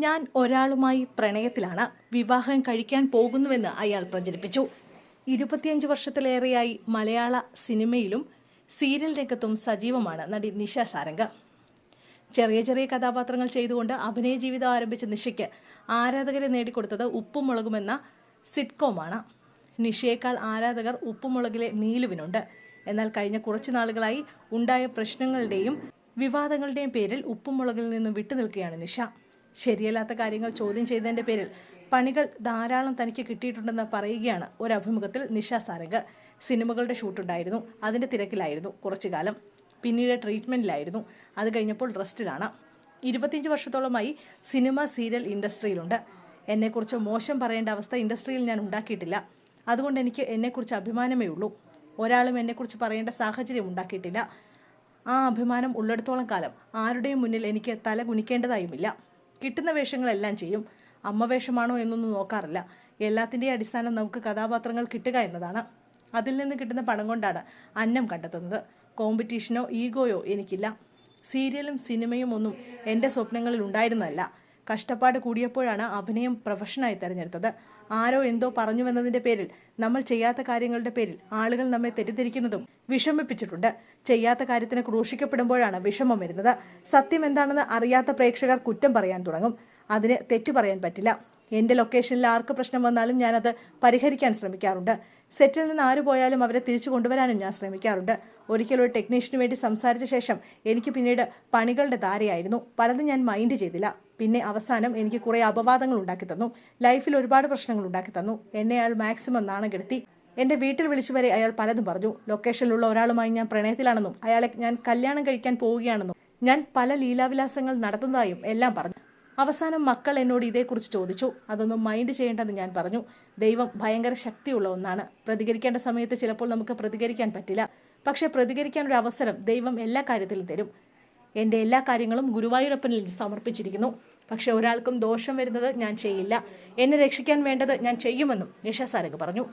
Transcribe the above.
ഞാൻ ഒരാളുമായി പ്രണയത്തിലാണ്, വിവാഹം കഴിക്കാൻ പോകുന്നുവെന്ന് അയാൾ പ്രചരിപ്പിച്ചു. 25 വർഷത്തിലേറെയായി മലയാള സിനിമയിലും സീരിയൽ രംഗത്തും സജീവമാണ് നടി നിഷ സാരംഗ്. ചെറിയ ചെറിയ കഥാപാത്രങ്ങൾ ചെയ്തുകൊണ്ട് അഭിനയ ജീവിതം ആരംഭിച്ച നിഷയ്ക്ക് ആരാധകരെ നേടിക്കൊടുത്തത് ഉപ്പും മുളകുമെന്ന സിറ്റ്കോമാണ്. നിഷയേക്കാൾ ആരാധകർ ഉപ്പുമുളകിലെ നീലുവിനുണ്ട്. എന്നാൽ കഴിഞ്ഞ കുറച്ചു നാളുകളായി ഉണ്ടായ പ്രശ്നങ്ങളുടെയും വിവാദങ്ങളുടെയും പേരിൽ ഉപ്പുമുളകിൽ നിന്നും വിട്ടുനിൽക്കുകയാണ് നിഷ. ശരിയല്ലാത്ത കാര്യങ്ങൾ ചോദ്യം ചെയ്തതിന്റെ പേരിൽ പണികൾ ധാരാളം തനിക്ക് കിട്ടിയിട്ടുണ്ടെന്ന് പറയുകയാണ് ഒരു അഭിമുഖത്തിൽ നിഷ സാരംഗ്. സിനിമകളുടെ ഷൂട്ടുണ്ടായിരുന്നു, അതിന്റെ തിരക്കിലായിരുന്നു കുറച്ചു കാലം. പിന്നീട് ട്രീറ്റ്മെന്റിലായിരുന്നു. അത് കഴിഞ്ഞപ്പോൾ റെസ്റ്റിലാണ്. 25 വർഷത്തോളമായി സിനിമ സീരിയൽ ഇൻഡസ്ട്രിയിലുണ്ട്. എന്നെക്കുറിച്ച് മോശം പറയേണ്ട അവസ്ഥ ഇൻഡസ്ട്രിയിൽ ഞാൻ ഉണ്ടാക്കിയിട്ടില്ല. അതുകൊണ്ട് എനിക്ക് എന്നെക്കുറിച്ച് അഭിമാനമേ ഉള്ളൂ. ഒരാളും എന്നെക്കുറിച്ച് പറയേണ്ട സാഹചര്യം ഉണ്ടാക്കിയിട്ടില്ല. ആ അഭിമാനം ഉള്ളിടത്തോളം കാലം ആരുടെയും മുന്നിൽ എനിക്ക് തല കുനിക്കേണ്ടതായുമില്ല. കിട്ടുന്ന വേഷങ്ങളെല്ലാം ചെയ്യും. അമ്മ വേഷമാണോ എന്നൊന്നും നോക്കാറില്ല. എല്ലാത്തിൻ്റെയും അടിസ്ഥാനം നമുക്ക് കഥാപാത്രങ്ങൾ കിട്ടുക എന്നതാണ്. അതിൽ നിന്ന് കിട്ടുന്ന പണം കൊണ്ടാണ് അന്നം കണ്ടെത്തുന്നത്. കോമ്പറ്റീഷനോ ഈഗോയോ എനിക്കില്ല. സീരിയലും സിനിമയും ഒന്നും എൻ്റെ സ്വപ്നങ്ങളിൽ ഉണ്ടായിരുന്നതല്ല. കഷ്ടപ്പാട് കൂടിയപ്പോഴാണ് അഭിനയം പ്രൊഫഷനായി തിരഞ്ഞെടുത്തത്. ആരോ എന്തോ പറഞ്ഞുവെന്നതിൻ്റെ പേരിൽ, നമ്മൾ ചെയ്യാത്ത കാര്യങ്ങളുടെ പേരിൽ ആളുകൾ നമ്മെ തെറ്റിദ്ധരിക്കുന്നതും വിഷമിപ്പിച്ചിട്ടുണ്ട്. ചെയ്യാത്ത കാര്യത്തിന് ക്രൂശിക്കപ്പെടുമ്പോഴാണ് വിഷമം വരുന്നത്. സത്യം എന്താണെന്ന് അറിയാത്ത പ്രേക്ഷകർ കുറ്റം പറയാൻ തുടങ്ങും. അതിന് തെറ്റു പറയാൻ പറ്റില്ല. എൻ്റെ ലൊക്കേഷനിൽ ആർക്ക് പ്രശ്നം വന്നാലും ഞാനത് പരിഹരിക്കാൻ ശ്രമിക്കാറുണ്ട്. സെറ്റിൽ നിന്ന് ആര് പോയാലും അവരെ തിരിച്ചു കൊണ്ടുവരാനും ഞാൻ ശ്രമിക്കാറുണ്ട്. ഒരിക്കലും ഒരു ടെക്നീഷ്യന് വേണ്ടി സംസാരിച്ച ശേഷം എനിക്ക് പിന്നീട് പണികളുടെ ധാരയായിരുന്നു. പലതും ഞാൻ മൈൻഡ് ചെയ്തില്ല. പിന്നെ അവസാനം എനിക്ക് കുറേ അപവാദങ്ങൾ ഉണ്ടാക്കി തന്നു. ലൈഫിൽ ഒരുപാട് പ്രശ്നങ്ങൾ ഉണ്ടാക്കി തന്നു. എന്നെ അയാൾ മാക്സിമം നാണം കെടുത്തി. എൻ്റെ വീട്ടിൽ വിളിച്ചു വരെ അയാൾ പലതും പറഞ്ഞു. ലൊക്കേഷനിലുള്ള ഒരാളുമായി ഞാൻ പ്രണയത്തിലാണെന്നും അയാളെ ഞാൻ കല്യാണം കഴിക്കാൻ പോവുകയാണെന്നും ഞാൻ പല ലീലാവിലാസങ്ങൾ നടത്തുന്നതായും എല്ലാം പറഞ്ഞു. അവസാനം മക്കൾ എന്നോട് ഇതേക്കുറിച്ച് ചോദിച്ചു. അതൊന്നും മൈൻഡ് ചെയ്യേണ്ടെന്ന് ഞാൻ പറഞ്ഞു. ദൈവം ഭയങ്കര ശക്തിയുള്ള ഒന്നാണ്. പ്രതികരിക്കേണ്ട സമയത്ത് ചിലപ്പോൾ നമുക്ക് പ്രതികരിക്കാൻ പറ്റില്ല. പക്ഷെ പ്രതികരിക്കാൻ ഒരു അവസരം ദൈവം എല്ലാ കാര്യത്തിലും തരും. എൻ്റെ എല്ലാ കാര്യങ്ങളും ഗുരുവായൂരപ്പനിൽ സമർപ്പിച്ചിരിക്കുന്നു. പക്ഷെ ഒരാൾക്കും ദോഷം വരുന്നത് ഞാൻ ചെയ്യില്ല. എന്നെ രക്ഷിക്കാൻ വേണ്ടത് ഞാൻ ചെയ്യുമെന്നും നിഷ സാരംഗ് പറഞ്ഞു.